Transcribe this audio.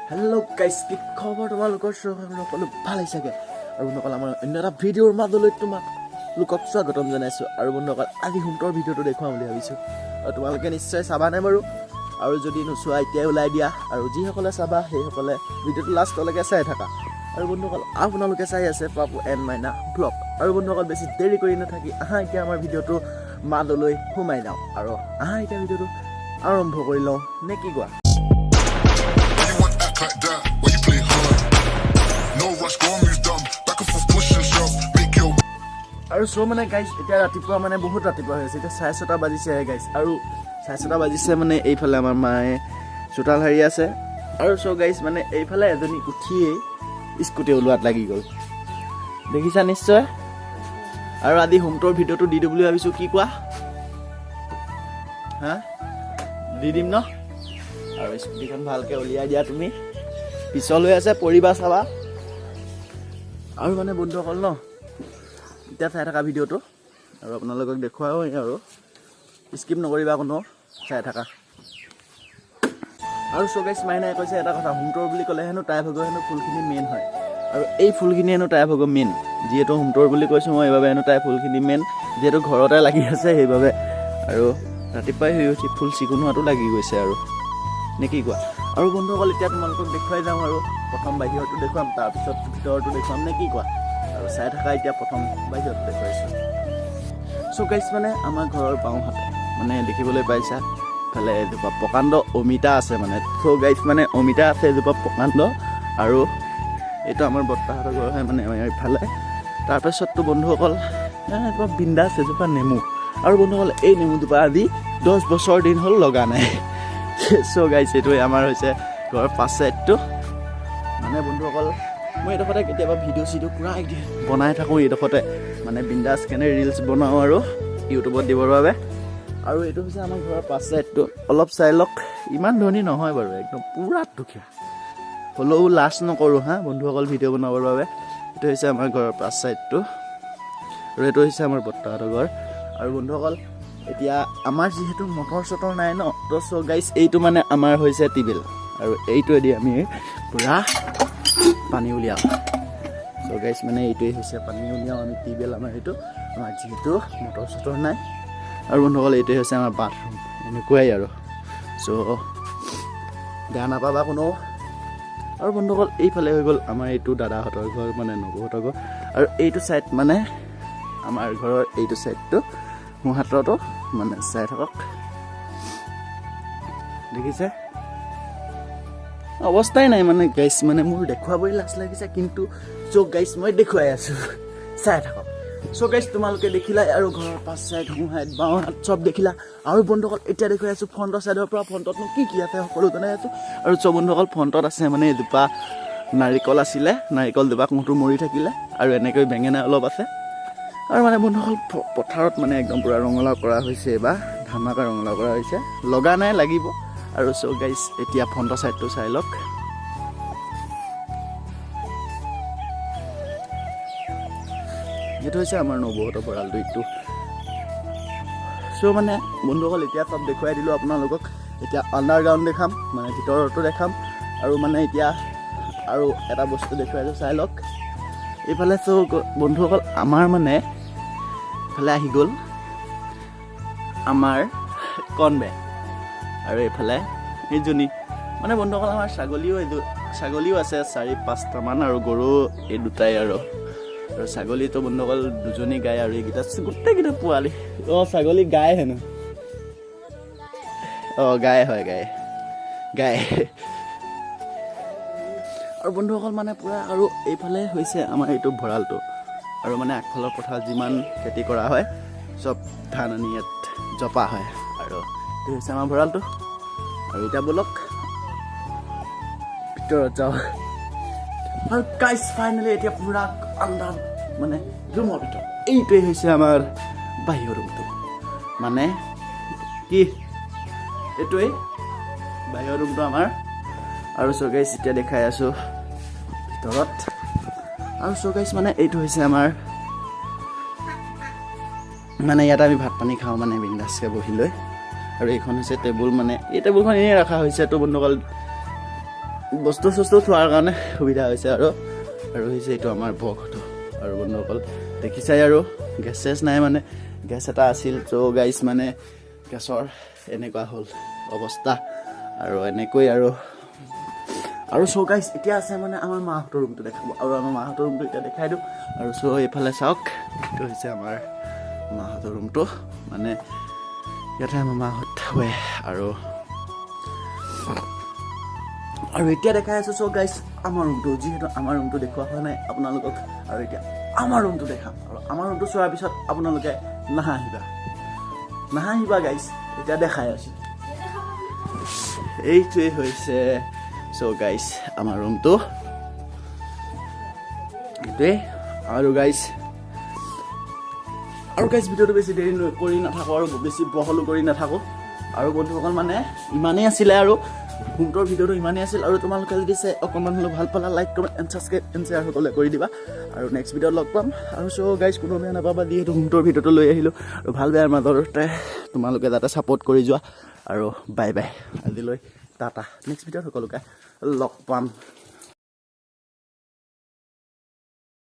Hello guys, কি খবৰ তোমালোকৰ সকলো ভাল হৈছেগে আৰু বন্ধুসকল আমাৰ অন্য এটা ভিডিঅ'ৰ মাজলৈ তোমালোকক স্বাগতম জনাইছো আৰু বন্ধুসকল আজি হোমটোৰ ভিডিঅ'টো দেখুৱাম বুলি ভাবিছো আৰু তোমালোকে নিশ্চয় চাবানে বাৰু আৰু যদি নোচোৱা এতিয়া ওলাই দিয়া আৰু যিসকলে চাবা সেইসকলে ভিডিঅ'টো লাষ্টলৈকে চাই থাকা আৰু বন্ধুসকল আপোনালোকে চাই আছে পাপু এণ্ড মাইনা ব্লগ আৰু বন্ধুসকল বেছি দেৰি কৰি নাথাকি আহা এতিয়া আমাৰ ভিডিঅ'টো মাজলৈ সোমাই যাওঁ আৰু আহা এতিয়া ভিডিঅ'টো আৰম্ভ কৰি লওঁ নে কি কোৱা Like that, why you play hard? No rush, go on, move dumb. Back and forth, push and shove. Make your আৰু সো মানে গাইস এতিয়া ৰাতিপুৱা মানে বহুত ৰাতিপুৱা হৈছে এতিয়া 6:30 বাজিছে গাইস আৰু 6:30 বাজিছে মানে এইফালে আমাৰ মায়ে চোতাল হাৰি আছে আৰু সো গাইস মানে এইফালে এজনী উঠিয়ে স্কুটি ওলোৱাত লাগি গ'ল দেখিছা নিশ্চয় আৰু আজি হোমটোৰ ভিডিঅ'টো দি দিম বুলি ভাবিছো কি কোৱা হা দি দিম ন আৰু স্কুটিখন ভালকে উলিয়াই দিয়া তুমি পিছলৈ আছে পৰিবা চাবা আৰু মানে বন্ধুসকল ন এতিয়া চাই থকা ভিডিঅ'টো আৰু আপোনালোকক দেখুৱাও আৰু স্কিপ নকৰিবা কোনো চাই থাকা আৰু সো গাইস মাইনাই কৈছে এটা কথা হোমটোৰ বুলি ক'লে হেনো তাই ভগৰ হেনো ফুলখিনি মেইন হয় আৰু এই ফুলখিনি হেনো তাই ভগৰ মেইন যিহেতু হোমটোৰ বুলি কৈছোঁ মই এইভাবে হেনো তাই ফুলখিনি মেইন যিহেতু ঘৰতে লাগি আছে সেইভাবে আৰু ৰাতিপুৱাই হৈ উঠি ফুল চিকুণ হোৱাটো লাগি গৈছে আৰু নে কি কোৱা আৰু বন্ধুসকল এতিয়া তোমালোকক দেখুৱাই যাওঁ আৰু প্ৰথম বাহিৰটো দেখুৱাম তাৰপিছত ভিতৰটো দেখুৱাম নে কি কোৱা আৰু চাই থাকা এতিয়া প্ৰথম বাহিৰটো দেখুৱাইছোঁ সো গাইস মানে আমাৰ ঘৰৰ বাওঁহাতে মানে দেখিবলৈ পাইছা ইফালে এজোপা প্ৰকাণ্ড অমিতা আছে মানে সো গাইস মানে অমিতা আছে এজোপা প্ৰকাণ্ড আৰু এইটো আমাৰ বৰ্তাহঁতৰ ঘৰ হয় মানে আমাৰ ইফালে তাৰপিছততো বন্ধুসকল এজোপা বিন্দাছ এজোপা নেমু আৰু বন্ধুসকল এই নেমুজোপা আজি 10 বছৰ দিন হ'ল লগা নাই সো গাইস এইটোৱে আমাৰ হৈছে ঘৰৰ পাছ চাইডটো মানে বন্ধুসকল মই এইডোখৰতে কেতিয়াবা ভিডিঅ' চিডিঅ' পুৰা বনাই থাকোঁ এইডোখৰতে মানে বিন্দাছ কেনে ৰিলছ বনাওঁ আৰু ইউটিউবত দিবৰ বাবে আৰু এইটো হৈছে আমাৰ ঘৰৰ পাছ চাইডটো অলপ চাই লওক ইমান ধনী নহয় বাৰু একদম পুৰা দুখীয়া হ'লেও লাজ নকৰোঁ হা বন্ধুসকল ভিডিঅ' বনাবৰ বাবে এইটো হৈছে আমাৰ ঘৰৰ পাছ চাইডটো আৰু এইটো হৈছে আমাৰ বৰ্তাহঁতৰ ঘৰ আৰু বন্ধুসকল এতিয়া আমাৰ যিহেতু মটৰ চটৰ নাই ন তো সো গাইস এইটো মানে আমাৰ হৈছে টিবিল আৰু এইটোৱেদি আমি পুৰা পানী উলিয়াওঁ সো গাইস মানে এইটোৱে হৈছে পানী উলিয়াওঁ আমি টিবিল আমাৰ এইটো আমাৰ যিহেতু মটৰ চটৰ নাই আৰু বন্ধুসকল এইটোৱে হৈছে আমাৰ বাথৰুম এনেকুৱাই আৰু সো বেয়া নাপাবা কোনো আৰু বন্ধুসকল এইফালে হৈ গ'ল আমাৰ এইটো দাদাহঁতৰ ঘৰ মানে নবৌহঁতৰ ঘৰ আৰু এইটো চাইড মানে আমাৰ ঘৰৰ এইটো চাইডটো মোৰ হাততো মানে চাই থাকক দেখিছে অৱস্থাই নাই মানে গাইস মানে মোৰ দেখুৱাবই লাজ লাগিছে কিন্তু সো গাইস মই দেখুৱাই আছো চাই থাকক সো গাইস তোমালোকে দেখিলা আৰু ঘৰৰ পাছ চাইড সোঁ হাত বাওঁ হাত চব দেখিলা আৰু বন্ধুসকল এতিয়া দেখুৱাই আছো ফ্ৰণ্টৰ চাইডৰ পৰা ফ্ৰণ্টতনো কি আছে সকলো জনাই আছো আৰু চব বন্ধুসকল ফ্ৰণ্টত আছে মানে এজোপা নাৰিকল আছিলে নাৰিকল দুপা কোঁহটো মৰি থাকিলে আৰু এনেকৈ বেঙেনা অলপ আছে আৰু মানে বন্ধুসকল পথাৰত মানে একদম পুৰা ৰঙালাও কৰা হৈছে বা ধামাকা ৰঙালাও কৰা হৈছে লগা নাই লাগিব আৰু সো গাইস এতিয়া ফ্ৰণ্টৰ চাইডটো চাই লওক এইটো হৈছে আমাৰ নবৌহঁতৰ ভঁৰালটো এইটো সো মানে বন্ধুসকল এতিয়া চব দেখুৱাই দিলোঁ আপোনালোকক এতিয়া আণ্ডাৰগ্ৰাউণ্ড দেখাম মানে ভিতৰতো দেখাম আৰু মানে এতিয়া আৰু এটা বস্তু দেখুৱাইছোঁ চাই লওক এইফালে সো বন্ধুসকল আমাৰ মানে এইফালে আহি গ'ল আমাৰ কণবে আৰু এইফালে এইজনী মানে বন্ধুসকল আমাৰ ছাগলীও আছে 4-5টামান আৰু গৰু এই দুটাই আৰু ছাগলীটো বন্ধুসকল দুজনী গাই আৰু এইকেইটা গোটেইকেইটা পোৱালি ছাগলী গাই হেনো গাই হয় গাই আৰু বন্ধুসকল মানে পুৰা আৰু এইফালে হৈছে আমাৰ এইটো ভঁৰালটো আৰু মানে আগফালৰ পথাৰত যিমান খেতি কৰা হয় চব ধান আনি ইয়াত জপা হয় আৰু এইটো হৈছে আমাৰ ভঁৰালটো আৰু এতিয়া বলক ভিতৰত যাওঁ আৰু গাইস ফাইনেলি এতিয়া পুৰা আন্ধাৰ মানে ৰুমৰ ভিতৰত এইটোৱে হৈছে আমাৰ বাহিৰৰ ৰুমটো মানে কি এইটোৱে বাহিৰৰ ৰুমটো আমাৰ আৰু সো গাইস এতিয়া দেখাই আছোঁ ভিতৰত আৰু সো গাইস মানে এইটো হৈছে আমাৰ মানে ইয়াত আমি ভাত পানী খাওঁ মানে বিন্দাছকৈ বহি লৈ আৰু এইখন হৈছে টেবুল মানে এই টেবুলখন এনেই ৰখা হৈছে তো বন্ধুসকল বস্তু চস্তু থোৱাৰ কাৰণে সুবিধা হৈছে আৰু হৈছে এইটো আমাৰ বক্সটো আৰু বন্ধুসকল দেখিছাই আৰু গেছ চেছ নাই মানে গেছ এটা আছিল চ' গাইছ মানে গেছৰ এনেকুৱা হ'ল অৱস্থা আৰু এনেকৈ আৰু চ' গাইছ এতিয়া আছে মানে আমাৰ মাহঁতৰ ৰুমটো দেখাব আৰু আমাৰ মাহঁতৰ ৰুমটো এতিয়া দেখাই দিওঁ আৰু চ' এইফালে চাওক এইটো হৈছে আমাৰ মাহঁতৰ ৰুমটো মানে ইয়াতে আমাৰ মাহঁত হয় আৰু এতিয়া দেখাই আছোঁ চ' গাইছ আমাৰ ৰুমটো যিহেতু আমাৰ ৰুমটো দেখুওৱা হোৱা নাই আপোনালোকক আৰু এতিয়া আমাৰ ৰুমটো দেখাম আৰু আমাৰ ৰুমটো চোৱাৰ পিছত আপোনালোকে নাহাঁহিবা গাইছ এতিয়া দেখাই আছোঁ এইটোৱে হৈছে চ' গাইছ আমাৰ ৰুমটো এইটোৱে আৰু গাইছ ভিডিঅ'টো বেছি দেৰি কৰি নাথাকোঁ আৰু বেছি বহলো কৰি নাথাকোঁ আৰু বন্ধুসকল মানে ইমানেই আছিলে আৰু ৰুমটোৰ ভিডিঅ'টো ইমানেই আছিল আৰু তোমালোকে যদি অকণমান হ'লেও ভাল পালা like comment and subscribe and share সকলোৱে কৰি দিবা আৰু নেক্সট ভিডিঅ'ত লগ পাম আৰু চ' গাইজ কোনো বেয়া নাপাবা যিহেতু ৰুমটোৰ ভিডিঅ'টো লৈ আহিলোঁ আৰু ভাল বেয়াৰ মাজতে তোমালোকে যাতে ছাপোৰ্ট কৰি যোৱা আৰু বাই বাই আজিলৈ টাটা নেক্সট ভিডিঅ'ত সকলোকে লগ পাম